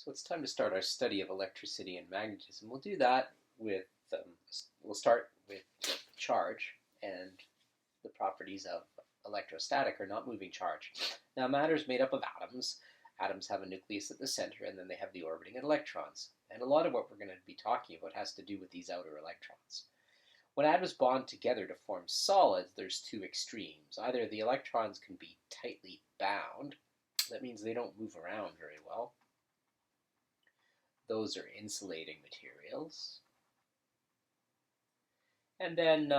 So it's time to start our study of electricity and magnetism. We'll do that with, we'll start with charge and the properties of electrostatic or not moving charge. Now, matter is made up of atoms. Atoms have a nucleus at the center, and then they have the orbiting electrons. And a lot of what we're going to be talking about has to do with these outer electrons. When atoms bond together to form solids, there's two extremes. Either the electrons can be tightly bound, that means they don't move around very well. Those are insulating materials. And then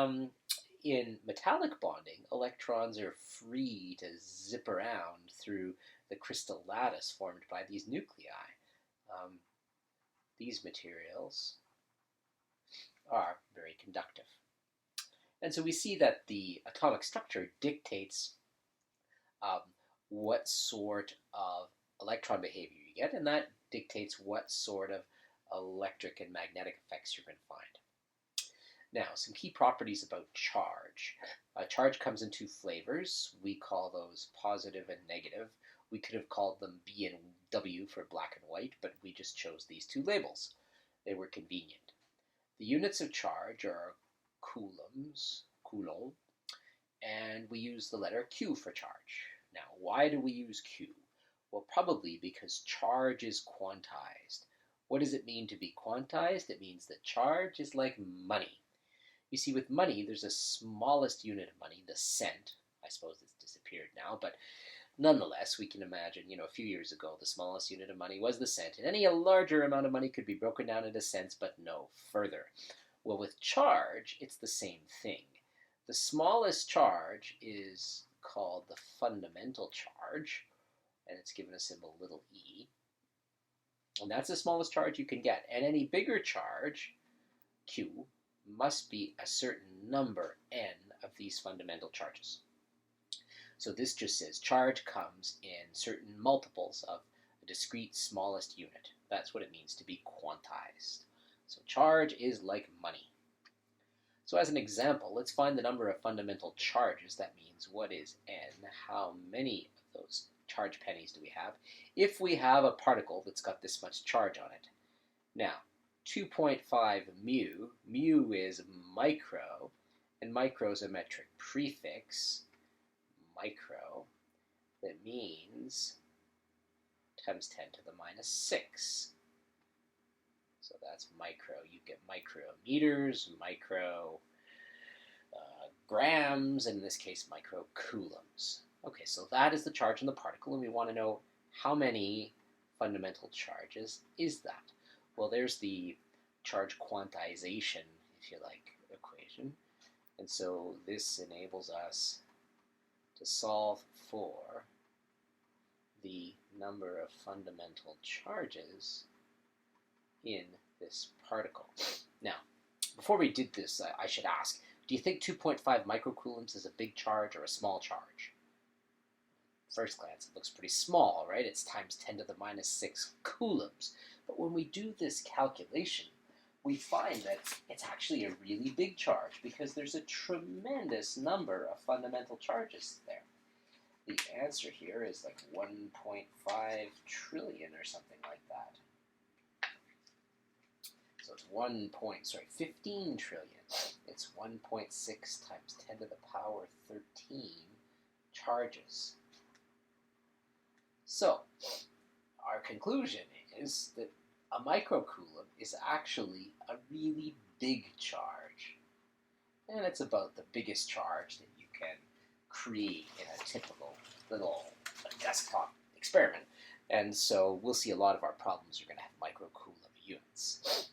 in metallic bonding, electrons are free to zip around through the crystal lattice formed by these nuclei. These materials are very conductive. And so we see that the atomic structure dictates what sort of electron behavior you get, and that dictates what sort of electric and magnetic effects you're going to find. Now, some key properties about charge. Charge comes in two flavors. We call those positive and negative. We could have called them B and W for black and white, but we just chose these two labels. They were convenient. The units of charge are coulombs, coulomb, and we use the letter Q for charge. Now, why do we use Q? Well, probably because charge is quantized. What does it mean to be quantized? It means that charge is like money. You see, with money, there's a smallest unit of money, the cent. I suppose it's disappeared now, but nonetheless, we can imagine, a few years ago, the smallest unit of money was the cent, and any larger amount of money could be broken down into cents, but no further. Well, with charge, it's the same thing. The smallest charge is called the fundamental charge, and it's given a symbol little e. And that's the smallest charge you can get. And any bigger charge, Q, must be a certain number, n, of these fundamental charges. So this just says charge comes in certain multiples of a discrete smallest unit. That's what it means to be quantized. So charge is like money. So as an example, let's find the number of fundamental charges. That means what is n? How many of those charge pennies do we have if we have a particle that's got this much charge on it? Now, 2.5 mu, mu is micro, and micro is a metric prefix, micro, that means times 10 to the minus 6. So that's micro. You get micrometers, micro grams, and in this case, microcoulombs. Okay, so that is the charge in the particle, and we want to know how many fundamental charges is that. Well, there's the charge quantization, if you like, equation. And so this enables us to solve for the number of fundamental charges in this particle. Now, before we did this, I should ask, do you think 2.5 microcoulombs is a big charge or a small charge? First glance, it looks pretty small, right? It's times 10 to the minus 6 coulombs. But when we do this calculation, we find that it's actually a really big charge because there's a tremendous number of fundamental charges there. The answer here is like 1.5 trillion or something like that. So it's 15 trillion. It's 1.6 times 10 to the power 13 charges. So, our conclusion is that a microcoulomb is actually a really big charge. And it's about the biggest charge that you can create in a typical little desktop experiment. And so we'll see a lot of our problems are going to have microcoulomb units.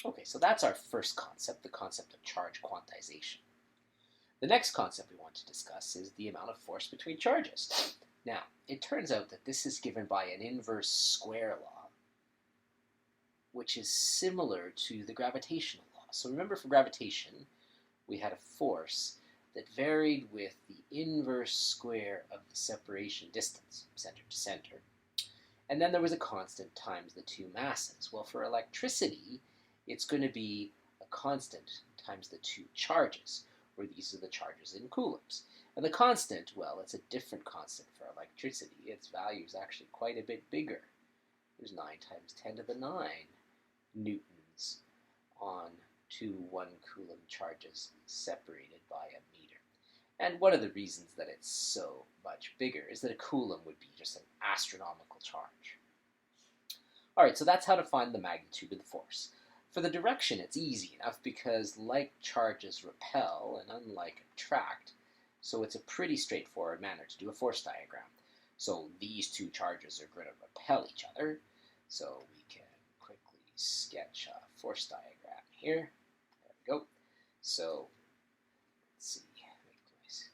Okay, so that's our first concept, the concept of charge quantization. The next concept we want to discuss is the amount of force between charges. Now, it turns out that this is given by an inverse square law, which is similar to the gravitational law. So remember, for gravitation, we had a force that varied with the inverse square of the separation distance, center to center. And then there was a constant times the two masses. Well, for electricity, it's going to be a constant times the two charges, where these are the charges in coulombs. And the constant, well, it's a different constant for electricity. Its value is actually quite a bit bigger. There's 9 times 10 to the 9 newtons on two 1 coulomb charges separated by a meter. And one of the reasons that it's so much bigger is that a coulomb would be just an astronomical charge. All right, so that's how to find the magnitude of the force. For the direction, it's easy enough because like charges repel and unlike attract, so it's a pretty straightforward manner to do a force diagram. So these two charges are going to repel each other, so we can quickly sketch a force diagram here. There we go. So let's see,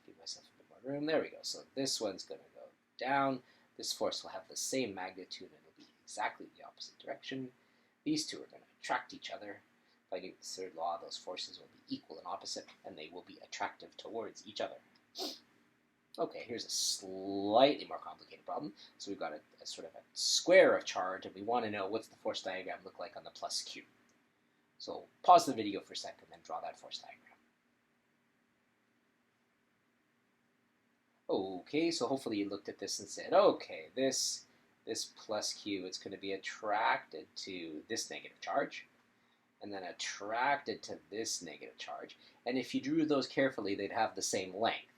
give myself a bit more room. There we go. So this one's going to go down. This force will have the same magnitude and it'll be exactly the opposite direction. These two are going to attract each other. By Newton's third law, those forces will be equal and opposite, and they will be attractive towards each other. Okay, here's a slightly more complicated problem. So we've got a sort of a square of charge, and we want to know what's the force diagram look like on the plus q. So pause the video for a second, and then draw that force diagram. Okay, so hopefully you looked at this and said, okay, this plus q, it's going to be attracted to this negative charge, and then attracted to this negative charge. And if you drew those carefully, they'd have the same length,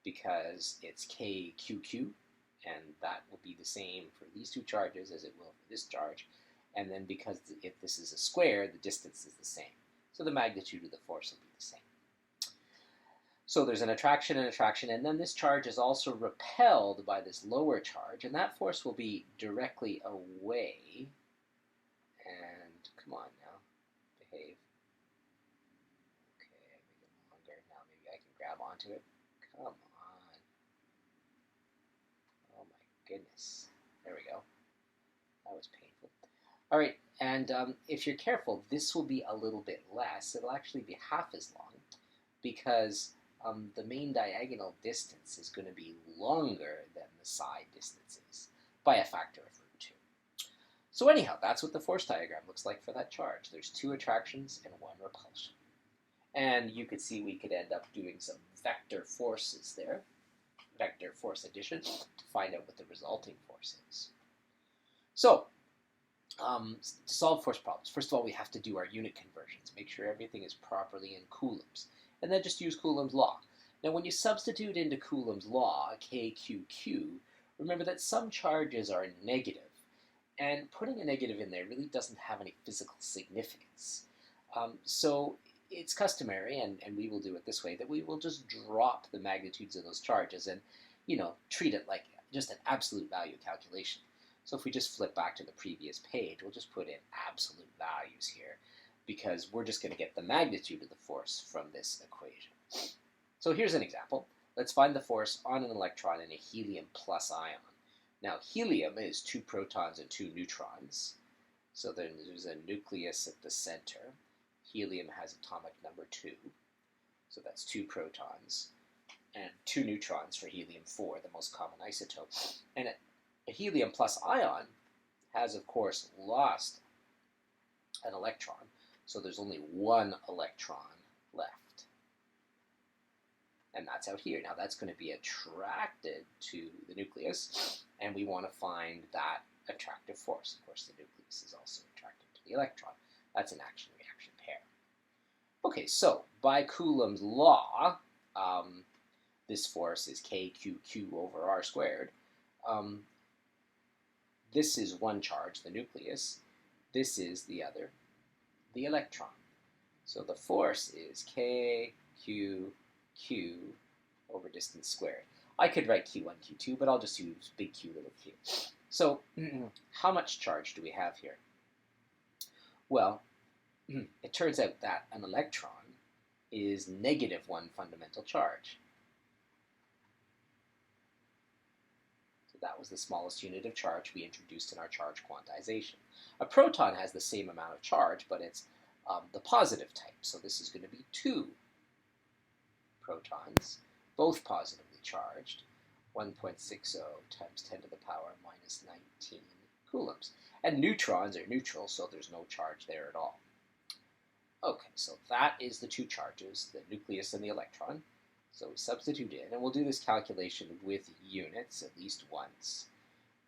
because it's kqq, and that will be the same for these two charges as it will for this charge. And then because if this is a square, the distance is the same. So the magnitude of the force will be the same. So there's an attraction and attraction, and then this charge is also repelled by this lower charge, and that force will be directly away. And come on now, behave. Okay, make it longer. Now maybe I can grab onto it. Come on. Oh my goodness. There we go. That was painful. All right, and if you're careful, this will be a little bit less. It'll actually be half as long because the main diagonal distance is going to be longer than the side distances by a factor of √2. So anyhow, that's what the force diagram looks like for that charge. There's 2 attractions and 1 repulsion. And you could see we could end up doing some vector forces there, vector force addition, to find out what the resulting force is. So, to solve force problems, first of all, we have to do our unit conversions, make sure everything is properly in coulombs, and then just use Coulomb's law. Now, when you substitute into Coulomb's law, kqq, remember that some charges are negative, and putting a negative in there really doesn't have any physical significance. So it's customary, and we will do it this way, that we will just drop the magnitudes of those charges and, treat it like just an absolute value calculation. So if we just flip back to the previous page, we'll just put in absolute values here, because we're just going to get the magnitude of the force from this equation. So here's an example. Let's find the force on an electron in a helium plus ion. Now, helium is 2 protons and 2 neutrons. So then there's a nucleus at the center. Helium has atomic number 2. So that's 2 protons and 2 neutrons for helium-4, the most common isotope. And a helium plus ion has, of course, lost an electron. So there's only 1 electron left. And that's out here. Now that's going to be attracted to the nucleus, and we want to find that attractive force. Of course, the nucleus is also attracted to the electron. That's an action-reaction pair. Okay, so by Coulomb's law, this force is kqq over r squared. This is one charge, the nucleus. This is the other, the electron. So the force is kqq over distance squared. I could write q1, q2, but I'll just use big Q, little q. So how much charge do we have here? Well, it turns out that an electron is -1 fundamental charge. So that was the smallest unit of charge we introduced in our charge quantization. A proton has the same amount of charge, but it's the positive type. So this is going to be 2 protons, both positively charged, 1.60 times 10 to the power minus 19 coulombs. And neutrons are neutral, so there's no charge there at all. Okay, so that is the 2 charges, the nucleus and the electron. So we substitute in, and we'll do this calculation with units at least once.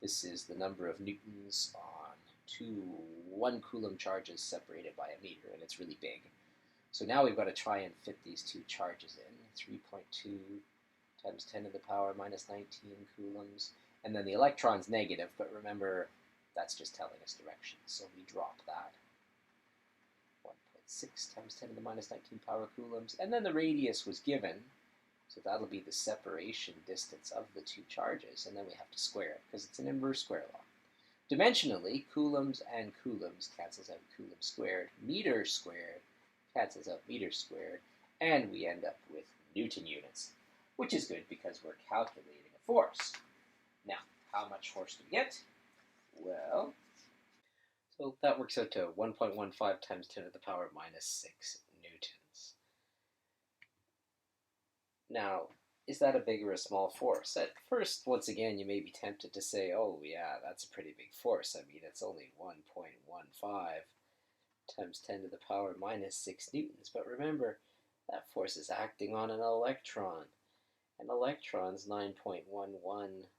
This is the number of newtons on two 1 coulomb charges separated by a meter, and it's really big. So now we've got to try and fit these two charges in. 3.2 times 10 to the power minus 19 coulombs. And then the electron's negative, but remember, that's just telling us direction. So we drop that. 1.6 times 10 to the minus 19 power coulombs. And then the radius was given. So that'll be the separation distance of the two charges. And then we have to square it, because it's an inverse square law. Dimensionally, coulombs and coulombs cancels out coulomb squared. Meter squared cancels out meter squared. And we end up with Newton units, which is good because we're calculating a force. Now, how much force do we get? Well, so that works out to 1.15 times 10 to the power minus 6 newtons. Now, is that a big or a small force? At first, once again, you may be tempted to say, oh yeah, that's a pretty big force. I mean, it's only 1.15 times 10 to the power minus 6 newtons. But remember, that force is acting on an electron. An electron's 9.11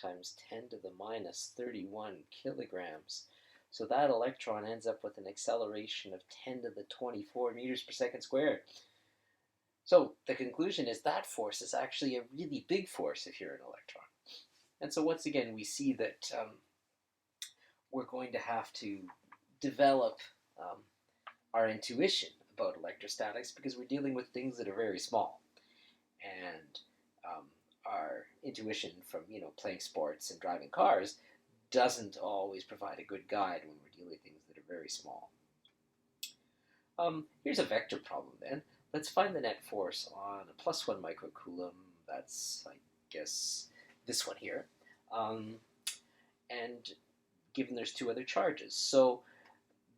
times 10 to the minus 31 kilograms. So that electron ends up with an acceleration of 10 to the 24 meters per second squared. So the conclusion is that force is actually a really big force if you're an electron. And so once again, we see that we're going to have to develop our intuition about electrostatics because we're dealing with things that are very small. And our intuition from playing sports and driving cars doesn't always provide a good guide when we're dealing with things that are very small. Here's a vector problem then. Let's find the net force on a plus 1 microcoulomb. That's, I guess, this one here. And given there's two other charges. So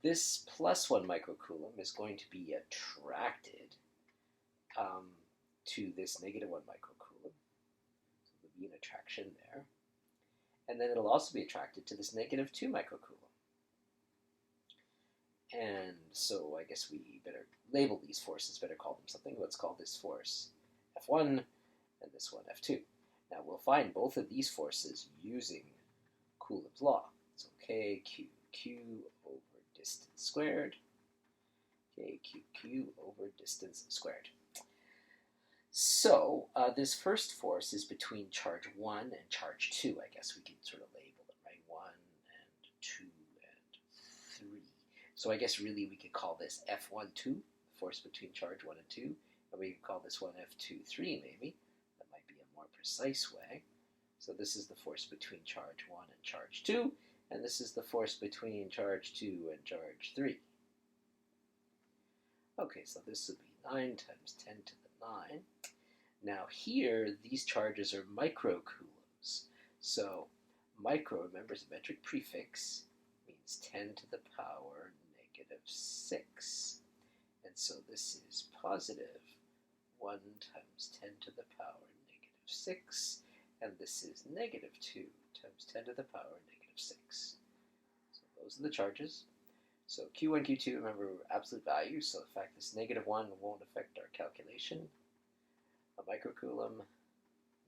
this plus 1 microcoulomb is going to be attracted to this negative 1 microcoulomb. So there'll be an attraction there. And then it'll also be attracted to this negative 2 microcoulomb. And so I guess we better label these forces, better call them something. Let's call this force F1 and this one F2. Now we'll find both of these forces using Coulomb's law. So KQQ over distance squared, KQQ over distance squared. So this first force is between charge 1 and charge 2. I guess we can sort of label them, right? 1 and 2 and 3. So I guess really we could call this F12, force between charge 1 and 2, and we could call this one F23 maybe. That might be a more precise way. So this is the force between charge 1 and charge 2, and this is the force between charge 2 and charge 3. Okay, so this would be 9 times 10 to the 9. Now here, these charges are microcoulombs. So micro, remember, is a metric prefix, means 10 to the power negative 6. And so this is positive 1 times 10 to the power negative 6. And this is negative 2 times 10 to the power negative 6. So those are the charges. So Q1, Q2, remember, absolute values, so the fact this negative 1 won't affect our calculation. A microcoulomb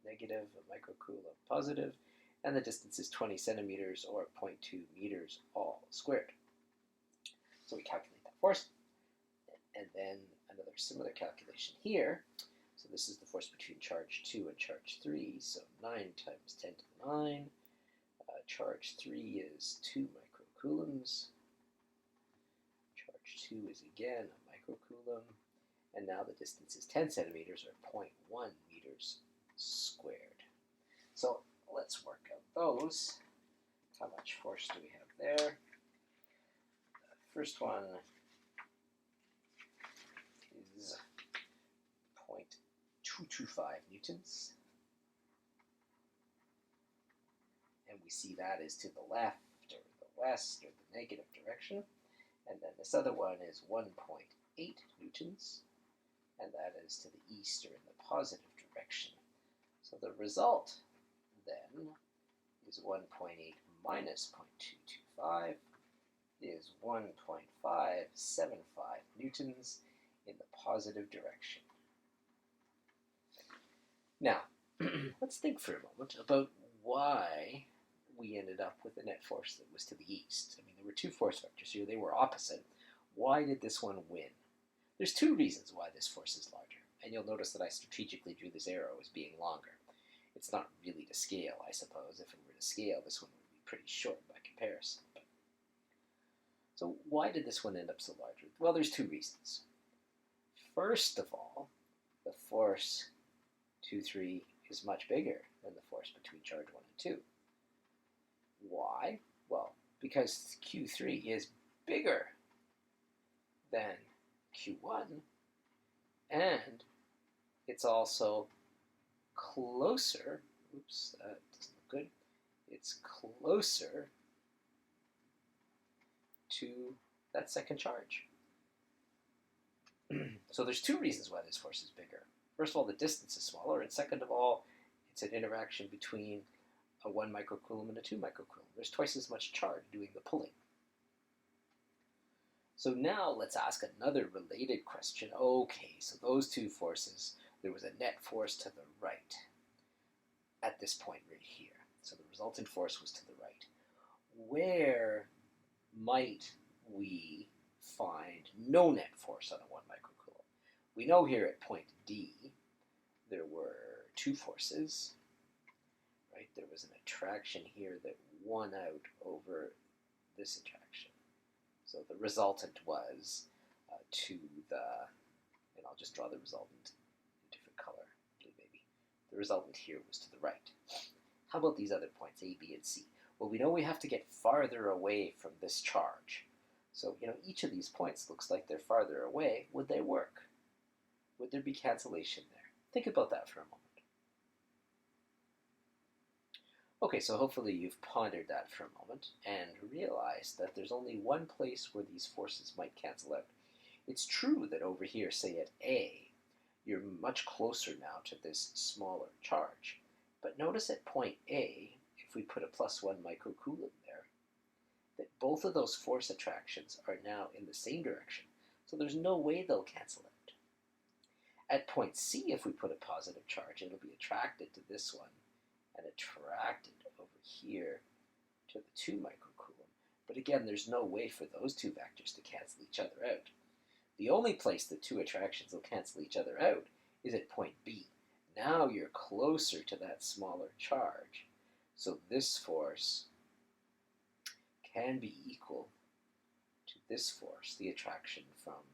negative, a microcoulomb positive, and the distance is 20 centimeters or 0.2 meters all squared. So we calculate that force, and then another similar calculation here. So this is the force between charge 2 and charge 3, so 9 times 10 to the 9. Charge 3 is 2 microcoulombs. Charge 2 is again a microcoulomb. And now the distance is 10 centimeters or 0.1 meters squared. So let's work out those. How much force do we have there? The first one is 0.225 newtons. And we see that is to the left or the west or the negative direction. And then this other one is 1.8 newtons. And that is to the east or in the positive direction. So the result then is 1.8 minus 0.225 is 1.575 newtons in the positive direction. Now, let's think for a moment about why we ended up with a net force that was to the east. I mean, there were two force vectors here. They were opposite. Why did this one win? There's two reasons why this force is larger. And you'll notice that I strategically drew this arrow as being longer. It's not really to scale, I suppose. If it were to scale, this one would be pretty short by comparison. So why did this one end up so large? Well, there's two reasons. First of all, the force 2, 3 is much bigger than the force between charge 1 and 2. Why? Well, because Q3 is bigger than Q1, and it's also closer, oops, that doesn't look good, it's closer to that second charge. So there's two reasons why this force is bigger. First of all, the distance is smaller, and second of all, it's an interaction between a 1 microcoulomb and a 2 microcoulomb. There's twice as much charge doing the pulling. So now let's ask another related question. Okay, so those two forces, there was a net force to the right at this point right here. So the resultant force was to the right. Where might we find no net force on a 1 microcoulomb? We know here at point D there were two forces, right? There was an attraction here that won out over this attraction. So the resultant was to the, and I'll just draw the resultant in a different color, blue maybe. The resultant here was to the right. How about these other points, A, B, and C? Well, we know we have to get farther away from this charge. So, each of these points looks like they're farther away. Would they work? Would there be cancellation there? Think about that for a moment. Okay, so hopefully you've pondered that for a moment and realized that there's only one place where these forces might cancel out. It's true that over here, say at A, you're much closer now to this smaller charge. But notice at point A, if we put a +1 microcoulomb there, that both of those force attractions are now in the same direction. So there's no way they'll cancel out. At point C, if we put a positive charge, it'll be attracted to this one and attracted over here to the 2 microcoulomb. But again, there's no way for those two vectors to cancel each other out. The only place the two attractions will cancel each other out is at point B. Now you're closer to that smaller charge. So this force can be equal to this force, the attraction from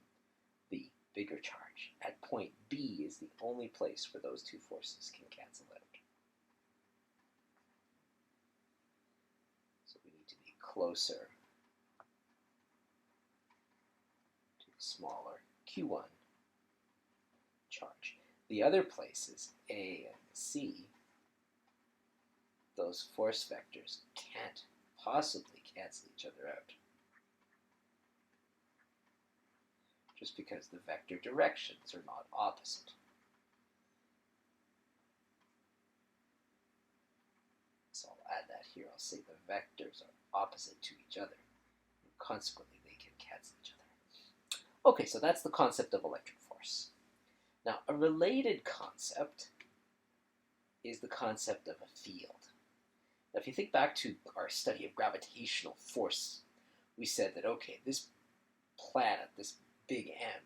the bigger charge. At point B is the only place where those two forces can cancel out. So we need to be closer to the smaller Q1 charge. The other places, A and C, those force vectors can't possibly cancel each other out. Just because the vector directions are not opposite. So I'll add that here. I'll say the vectors are opposite to each other. And consequently, they can cancel each other. Okay, so that's the concept of electric force. Now, a related concept is the concept of a field. Now, if you think back to our study of gravitational force, we said that, okay, this planet, this big M,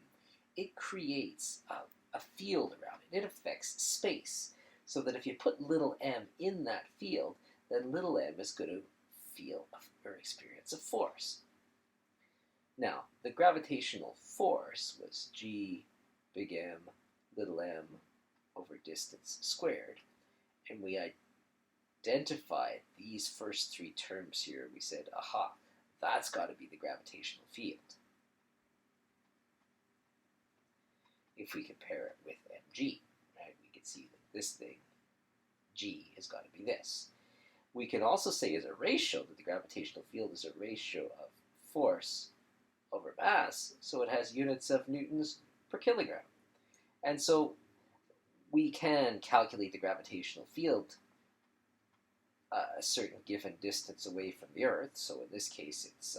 it creates a field around it. It affects space. So that if you put little m in that field, then little m is going to feel or experience a force. Now, the gravitational force was G big M little m over distance squared. And we identified these first three terms here. We said, aha, that's got to be the gravitational field. If we compare it with mg, right, we can see that this thing, g, has got to be this. We can also say as a ratio that the gravitational field is a ratio of force over mass, so it has units of newtons per kilogram. And so we can calculate the gravitational field a certain given distance away from the Earth. So in this case, it's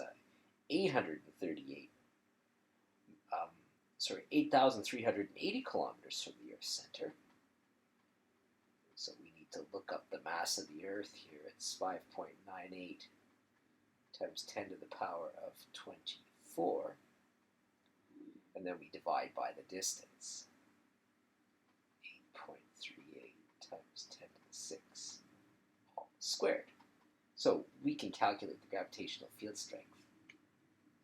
8,380 kilometers from the Earth's center. So we need need to look up the mass of the Earth here. It's 5.98 times 10 to the power of 24. And then we divide by the distance. 8.38 times 10 to the 6 all squared. So we can calculate the gravitational field strength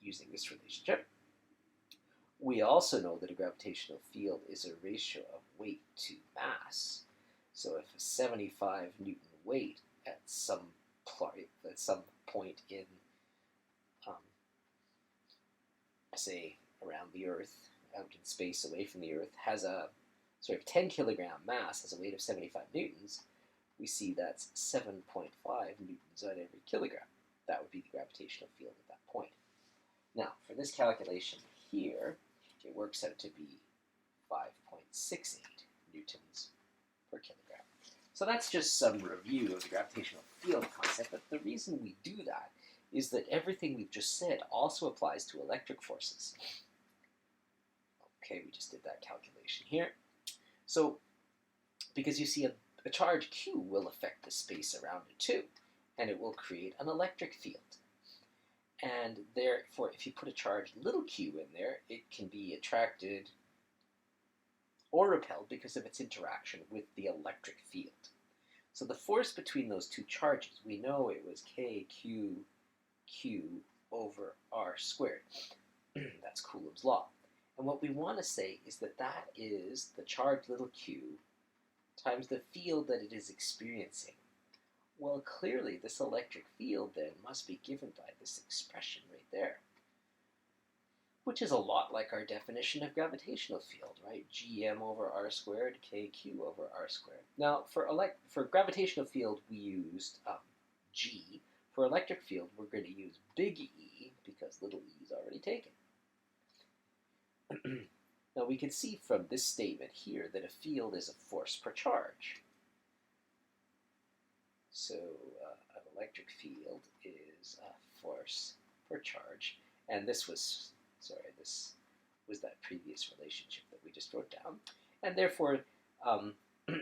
using this relationship. We also know that a gravitational field is a ratio of weight to mass. So if a 75 Newton weight at some point in, say, around the Earth, out in space away from the Earth, has a sort of 10 kilogram mass, has a weight of 75 newtons, we see that's 7.5 newtons on every kilogram. That would be the gravitational field at that point. Now, for this calculation here, it works out to be 5.68 newtons per kilogram. So that's just some review of the gravitational field concept, but the reason we do that is that everything we've just said also applies to electric forces. Okay, we just did that calculation here. So, because you see a charge Q will affect the space around it too, and it will create an electric field. And therefore, if you put a charge little q in there, it can be attracted or repelled because of its interaction with the electric field. So the force between those two charges, we know it was kq over r squared. That's Coulomb's law. And what we want to say is that that is the charge little q times the field that it is experiencing. Well, clearly this electric field then must be given by this expression right there, which is a lot like our definition of gravitational field, right? Gm over r squared, kq over r squared. Now, for gravitational field, we used G. For electric field, we're going to use big E because little e is already taken. Now, we can see from this statement here that a field is a force per charge. So an electric field is a force per charge, and this was that previous relationship that we just wrote down, and therefore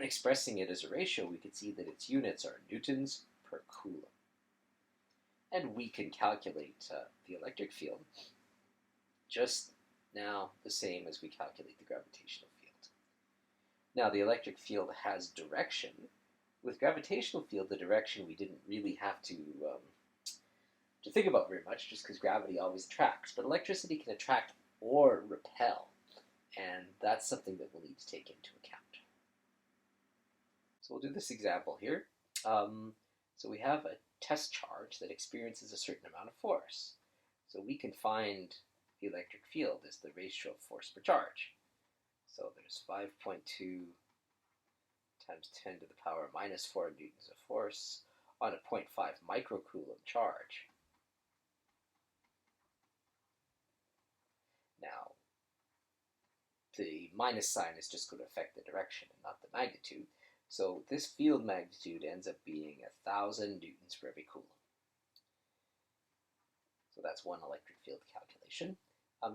expressing it as a ratio, we could see that its units are newtons per coulomb. And we can calculate the electric field just now the same as we calculate the gravitational field. Now the electric field has direction. With gravitational field, the direction we didn't really have to think about very much, just because gravity always attracts. But electricity can attract or repel, and that's something that we'll need to take into account. So we'll do this example here. So we have a test charge that experiences a certain amount of force. So we can find the electric field as the ratio of force per charge. So there's 5.2 times 10 to the power minus 4 newtons of force on a 0.5 microcoulomb charge. Now, the minus sign is just going to affect the direction and not the magnitude. So this field magnitude ends up being 1,000 newtons for every coulomb. So that's one electric field calculation.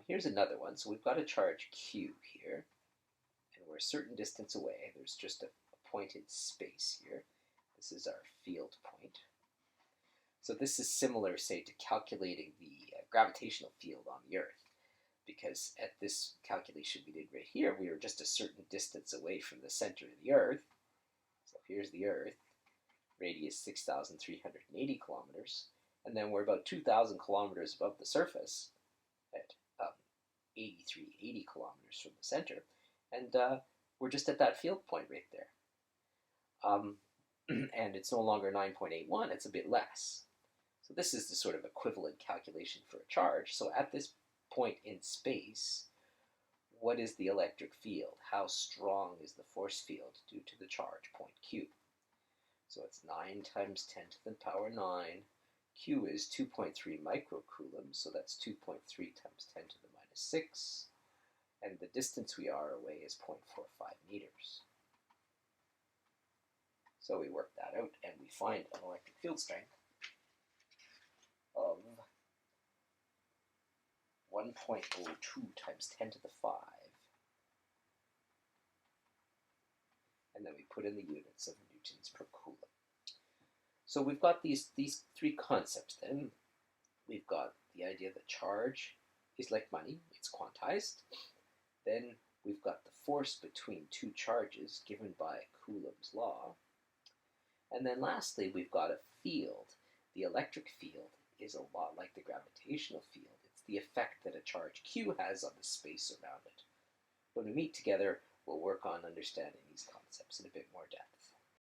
Here's another one. So we've got a charge Q here, and we're a certain distance away. There's just a pointed space here. This is our field point. So this is similar, say, to calculating the gravitational field on the Earth, because at this calculation we did right here, we were just a certain distance away from the center of the Earth. So here's the Earth, radius 6,380 kilometers, and then we're about 2,000 kilometers above the surface at 8,380 kilometers from the center, and we're just at that field point right there. And it's no longer 9.81, it's a bit less. So this is the sort of equivalent calculation for a charge. So at this point in space, what is the electric field? How strong is the force field due to the charge point Q? So it's 9 times 10 to the power 9. Q is 2.3 microcoulombs, so that's 2.3 times 10 to the minus 6. And the distance we are away is 0.45 meters. So we work that out, and we find an electric field strength of 1.02 times 10 to the 5. And then we put in the units of newtons per per coulomb. So we've got these three concepts then. We've got the idea that charge is like money, it's quantized. Then we've got the force between two charges given by Coulomb's law. And then lastly, we've got a field. The electric field is a lot like the gravitational field. It's the effect that a charge Q has on the space around it. When we meet together, we'll work on understanding these concepts in a bit more depth.